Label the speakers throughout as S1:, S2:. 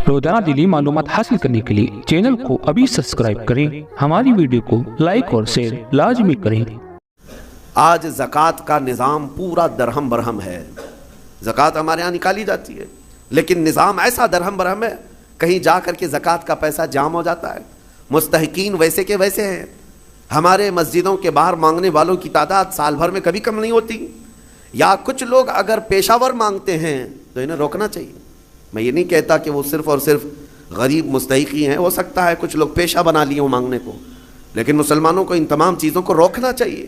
S1: روزانہ دینی معلومات حاصل کرنے کے لیے چینل کو ابھی سبسکرائب کریں، ہماری ویڈیو کو لائک اور شیئر لازمی کریں۔
S2: آج زکوٰۃ کا نظام پورا درہم برہم ہے۔ زکوٰۃ ہمارے ہاں نکالی جاتی ہے، لیکن نظام ایسا درہم برہم ہے، کہیں جا کر کے زکوٰۃ کا پیسہ جام ہو جاتا ہے، مستحقین ویسے کے ویسے ہیں۔ ہمارے مسجدوں کے باہر مانگنے والوں کی تعداد سال بھر میں کبھی کم نہیں ہوتی، یا کچھ لوگ اگر پیشہ ور مانگتے ہیں تو انہیں روکنا چاہیے۔ میں یہ نہیں کہتا کہ وہ صرف اور صرف غریب مستحقی ہیں، ہو سکتا ہے کچھ لوگ پیشہ بنا لیے ہوں مانگنے کو، لیکن مسلمانوں کو ان تمام چیزوں کو روکنا چاہیے۔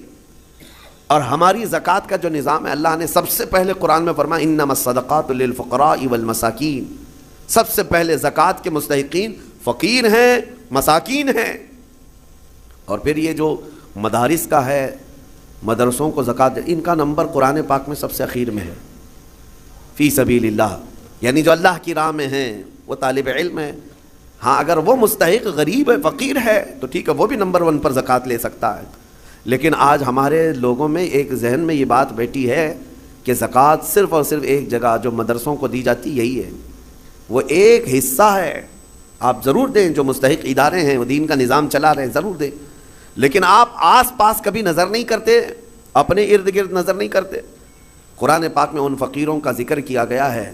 S2: اور ہماری زکوٰۃ کا جو نظام ہے، اللہ نے سب سے پہلے قرآن میں فرمایا انما الصدقات للفقراء والمساکین، سب سے پہلے زکوٰۃ کے مستحقین فقیر ہیں، مساکین ہیں۔ اور پھر یہ جو مدارس کا ہے، مدرسوں کو زکوٰۃ، ان کا نمبر قرآن پاک میں سب سے اخیر میں ہے، فی سبیل اللہ، یعنی جو اللہ کی راہ میں ہیں وہ طالب علم ہے۔ ہاں اگر وہ مستحق غریب ہے، فقیر ہے تو ٹھیک ہے، وہ بھی نمبر 1 پر زکوٰۃ لے سکتا ہے۔ لیکن آج ہمارے لوگوں میں ایک ذہن میں یہ بات بیٹھی ہے کہ زکوٰۃ صرف اور صرف ایک جگہ جو مدرسوں کو دی جاتی یہی ہے، وہ ایک حصہ ہے، آپ ضرور دیں، جو مستحق ادارے ہیں وہ دین کا نظام چلا رہے ہیں ضرور دیں، لیکن آپ آس پاس کبھی نظر نہیں کرتے، اپنے ارد گرد نظر نہیں کرتے۔ قرآن پاک میں ان فقیروں کا ذکر کیا گیا ہے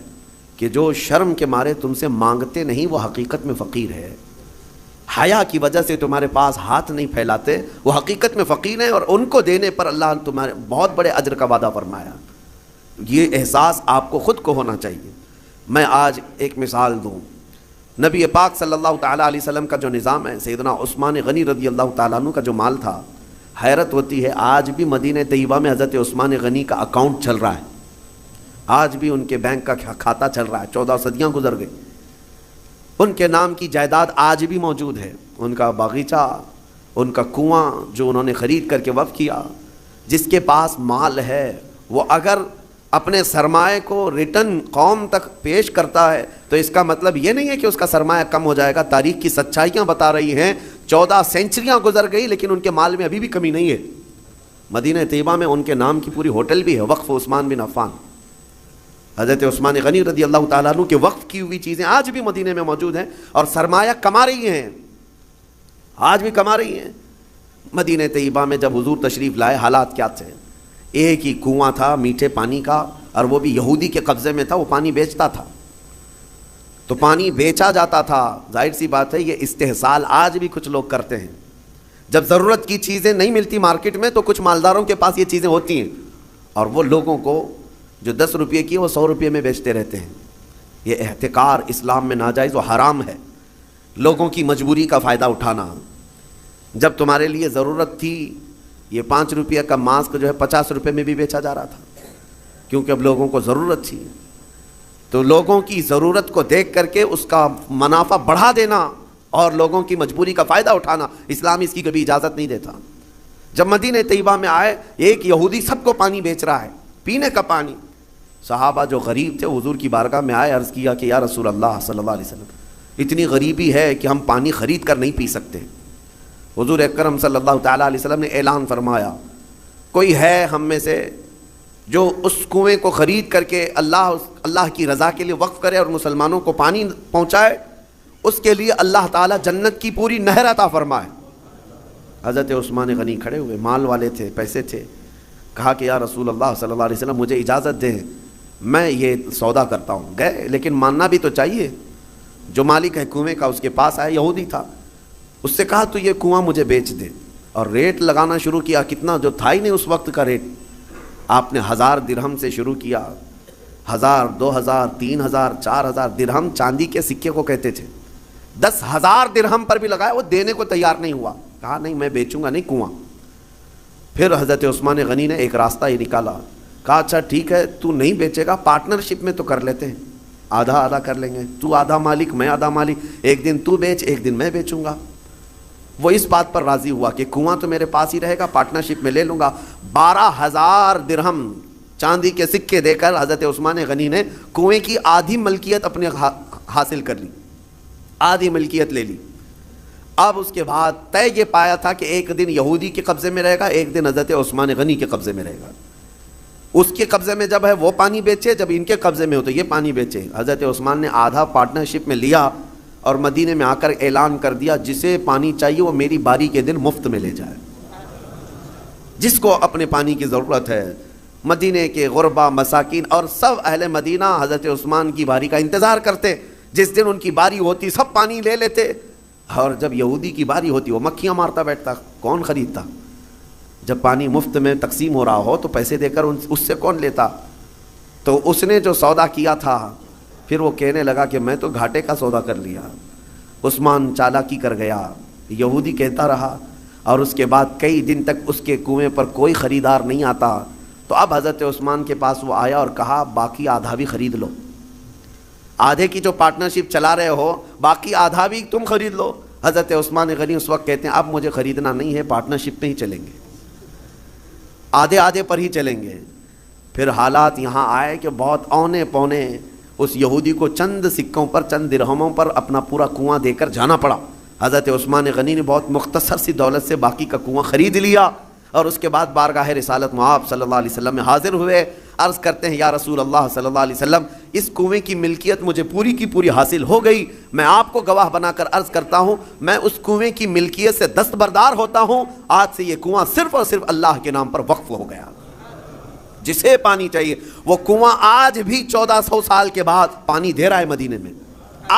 S2: کہ جو شرم کے مارے تم سے مانگتے نہیں وہ حقیقت میں فقیر ہے، حیا کی وجہ سے تمہارے پاس ہاتھ نہیں پھیلاتے وہ حقیقت میں فقیر ہیں، اور ان کو دینے پر اللہ نے تمہارے بہت بڑے اجر کا وعدہ فرمایا۔ یہ احساس آپ کو خود کو ہونا چاہیے۔ میں آج ایک مثال دوں، نبی پاک صلی اللہ تعالیٰ علیہ وسلم کا جو نظام ہے، سیدنا عثمان غنی رضی اللہ تعالیٰ عنہ کا جو مال تھا، حیرت ہوتی ہے آج بھی مدینہ طیبہ میں حضرت عثمان غنی کا اکاؤنٹ چل رہا ہے، آج بھی ان کے بینک کا کھاتہ چل رہا ہے، 14 صدیاں گزر گئی، ان کے نام کی جائیداد آج بھی موجود ہے، ان کا باغیچہ، ان کا کنواں جو انہوں نے خرید کر کے وقف کیا۔ جس کے پاس مال ہے وہ اگر اپنے سرمایہ کو ریٹرن قوم تک پیش کرتا ہے تو اس کا مطلب یہ نہیں ہے کہ اس کا سرمایہ کم ہو جائے گا۔ تاریخ کی سچائیاں بتا رہی ہیں 14 سینچریاں گزر گئی لیکن ان کے مال میں ابھی بھی کمی نہیں ہے۔ مدینہ طیبہ میں ان کے نام کی پوری ہوٹل بھی ہے، وقف عثمان بن عفان۔ حضرت عثمان غنی رضی اللہ تعالیٰ عنہ کے وقف کی ہوئی چیزیں آج بھی مدینہ میں موجود ہیں اور سرمایہ کما رہی ہیں، آج بھی کما رہی ہیں۔ مدینہ طیبہ میں جب حضور تشریف لائے حالات کیا تھے؟ ایک ہی کنواں تھا میٹھے پانی کا، اور وہ بھی یہودی کے قبضے میں تھا، وہ پانی بیچتا تھا، تو پانی بیچا جاتا تھا۔ ظاہر سی بات ہے یہ استحصال آج بھی کچھ لوگ کرتے ہیں، جب ضرورت کی چیزیں نہیں ملتی مارکیٹ میں تو کچھ مالداروں کے پاس یہ چیزیں ہوتی ہیں، اور وہ لوگوں کو جو 10 روپے کی وہ 100 روپے میں بیچتے رہتے ہیں۔ یہ احتکار اسلام میں ناجائز و حرام ہے، لوگوں کی مجبوری کا فائدہ اٹھانا۔ جب تمہارے لیے ضرورت تھی، یہ 5 روپے کا ماسک جو ہے 50 روپے میں بھی بیچا جا رہا تھا، کیونکہ اب لوگوں کو ضرورت تھی، تو لوگوں کی ضرورت کو دیکھ کر کے اس کا منافع بڑھا دینا اور لوگوں کی مجبوری کا فائدہ اٹھانا، اسلام اس کی کبھی اجازت نہیں دیتا۔ جب مدینہ طیبہ میں آئے، ایک یہودی سب کو پانی بیچ رہا ہے، پینے کا پانی۔ صحابہ جو غریب تھے حضور کی بارگاہ میں آئے، عرض کیا کہ یا رسول اللہ صلی اللہ علیہ وسلم، اتنی غریبی ہے کہ ہم پانی خرید کر نہیں پی سکتے۔ حضور اکرم صلی اللہ تعالیٰ علیہ وسلم نے اعلان فرمایا، کوئی ہے ہم میں سے جو اس کنویں کو خرید کر کے اللہ کی رضا کے لیے وقف کرے اور مسلمانوں کو پانی پہنچائے، اس کے لیے اللہ تعالیٰ جنت کی پوری نہر عطا فرمائے۔ حضرت عثمان غنی کھڑے ہوئے، مال والے تھے، پیسے تھے، کہا کہ یا رسول اللہ صلی اللہ علیہ وسلم مجھے اجازت دیں، میں یہ سودا کرتا ہوں۔ گئے، لیکن ماننا بھی تو چاہیے۔ جو مالک ہے کنویں کا اس کے پاس آیا، یہودی تھا، اس سے کہا تو یہ کنواں مجھے بیچ دے، اور ریٹ لگانا شروع کیا، کتنا جو تھا ہی نہیں اس وقت کا ریٹ۔ آپ نے 1000 درہم سے شروع کیا، 1000، 2000، 3000، 4000 درہم چاندی کے سکے کو کہتے تھے۔ 10,000 درہم پر بھی لگایا، وہ دینے کو تیار نہیں ہوا، کہا نہیں میں بیچوں گا نہیں کنواں۔ پھر حضرت عثمان غنی نے ایک راستہ یہ نکالا، کہا اچھا ٹھیک ہے تو نہیں بیچے گا، پارٹنرشپ میں تو کر لیتے ہیں، آدھا آدھا کر لیں گے، تو آدھا مالک میں آدھا مالک، ایک دن تو بیچ ایک دن میں بیچوں گا۔ وہ اس بات پر راضی ہوا کہ کنواں تو میرے پاس ہی رہے گا، پارٹنرشپ میں لے لوں گا۔ 12,000 درہم چاندی کے سکے دے کر حضرت عثمان غنی نے کنویں کی آدھی ملکیت اپنے حاصل کر لی، آدھی ملکیت لے لی۔ اب اس کے بعد طے یہ پایا تھا کہ ایک دن یہودی کے قبضے میں رہے گا، ایک دن حضرت عثمان غنی کے قبضے میں رہے گا۔ اس کے قبضے میں جب ہے وہ پانی بیچے، جب ان کے قبضے میں ہو تو یہ پانی بیچے۔ حضرت عثمان نے آدھا پارٹنرشپ میں لیا اور مدینے میں آ کر اعلان کر دیا جسے پانی چاہیے وہ میری باری کے دن مفت میں لے جائے، جس کو اپنے پانی کی ضرورت ہے۔ مدینے کے غربا، مساکین اور سب اہل مدینہ حضرت عثمان کی باری کا انتظار کرتے، جس دن ان کی باری ہوتی سب پانی لے لیتے، اور جب یہودی کی باری ہوتی وہ مکھیاں مارتا بیٹھتا، کون خریدتا؟ جب پانی مفت میں تقسیم ہو رہا ہو تو پیسے دے کر اس سے کون لیتا؟ تو اس نے جو سودا کیا تھا پھر وہ کہنے لگا کہ میں تو گھاٹے کا سودا کر لیا۔ عثمان چالاکی کر گیا، یہودی کہتا رہا، اور اس کے بعد کئی دن تک اس کے کنویں پر کوئی خریدار نہیں آتا۔ تو اب حضرت عثمان کے پاس وہ آیا اور کہا باقی آدھا بھی خرید لو، آدھے کی جو پارٹنرشپ چلا رہے ہو باقی آدھا بھی تم خرید لو۔ حضرت عثمان غنی اس وقت کہتے ہیں اب مجھے خریدنا نہیں ہے، پارٹنرشپ پہ ہی چلیں گے، آدھے آدھے پر ہی چلیں گے۔ پھر حالات یہاں آئے کہ بہت اونے پونے اس یہودی کو چند سکوں پر، چند درہموں پر اپنا پورا کنواں دے کر جانا پڑا۔ حضرت عثمان غنی نے بہت مختصر سی دولت سے باقی کا کنواں خرید لیا، اور اس کے بعد بارگاہ رسالت آپ صلی اللہ علیہ وسلم میں حاضر ہوئے۔ عرض کرتے ہیں یا رسول اللہ صلی اللہ علیہ وسلم، اس کنویں کی ملکیت مجھے پوری کی پوری حاصل ہو گئی، میں آپ کو گواہ بنا کر عرض کرتا ہوں میں اس کنویں کی ملکیت سے دستبردار ہوتا ہوں، آج سے یہ کنواں صرف اور صرف اللہ کے نام پر وقف ہو گیا۔ جسے پانی چاہیے وہ کنواں آج بھی 1400 سال کے بعد پانی دے رہا ہے، مدینے میں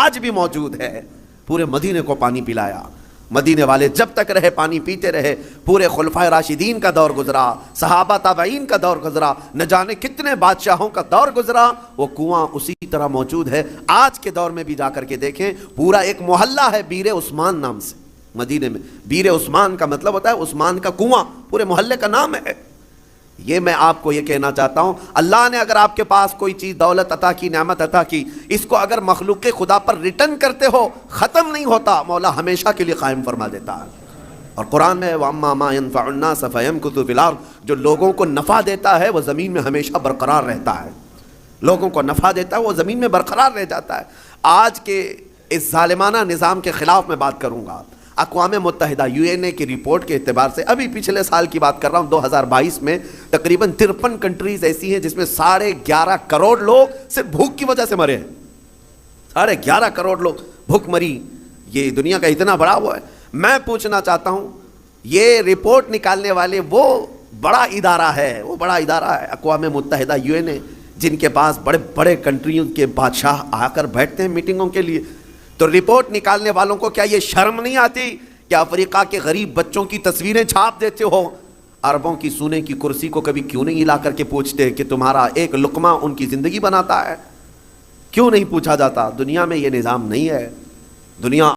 S2: آج بھی موجود ہے، پورے مدینے کو پانی پلایا۔ مدینے والے جب تک رہے پانی پیتے رہے، پورے خلفائے راشدین کا دور گزرا، صحابہ تابعین کا دور گزرا، نہ جانے کتنے بادشاہوں کا دور گزرا، وہ کنواں اسی طرح موجود ہے۔ آج کے دور میں بھی جا کر کے دیکھیں، پورا ایک محلہ ہے بیر عثمان نام سے مدینے میں۔ بیر عثمان کا مطلب ہوتا ہے عثمان کا کنواں، پورے محلے کا نام ہے۔ یہ میں آپ کو یہ کہنا چاہتا ہوں، اللہ نے اگر آپ کے پاس کوئی چیز دولت عطا کی، نعمت عطا کی، اس کو اگر مخلوق خدا پر ریٹرن کرتے ہو ختم نہیں ہوتا، مولا ہمیشہ کے لیے قائم فرما دیتا ہے۔ اور قرآن میں وَأَمَّا مَا يَنْفَعُ النَّاسَ فَيَمْكُثُ فِي الْأَرْضِ، جو لوگوں کو نفع دیتا ہے وہ زمین میں ہمیشہ برقرار رہتا ہے، لوگوں کو نفع دیتا ہے وہ زمین میں برقرار رہ جاتا ہے۔ آج کے اس ظالمانہ نظام کے خلاف میں بات کروں گا۔ اقوام متحدہ UN کی رپورٹ کے اعتبار سے، ابھی پچھلے سال کی بات کر رہا ہوں، 2022 میں تقریباً 53 کنٹریز ایسی ہیں جس میں 11.5 کروڑ لوگ صرف بھوک کی وجہ سے مرے ہیں۔ 11.5 کروڑ لوگ بھوک مری، یہ دنیا کا اتنا بڑا وہ ہے۔ میں پوچھنا چاہتا ہوں، یہ رپورٹ نکالنے والے وہ بڑا ادارہ ہے، وہ بڑا ادارہ ہے اقوام متحدہ UN، جن کے پاس بڑے بڑے کنٹریوں کے بادشاہ آ کر بیٹھتے ہیں میٹنگوں کے لیے۔ تو رپورٹ نکالنے والوں کو کیا یہ شرم نہیں آتی کہ افریقہ کے غریب بچوں کی تصویریں چھاپ دیتے ہو؟ عربوں کی سونے کی کرسی کو کبھی کیوں نہیں لا کر کے پوچھتے کہ تمہارا ایک لقمہ ان کی زندگی بناتا ہے؟ کیوں نہیں پوچھا جاتا؟ دنیا میں یہ نظام نہیں ہے۔ دنیا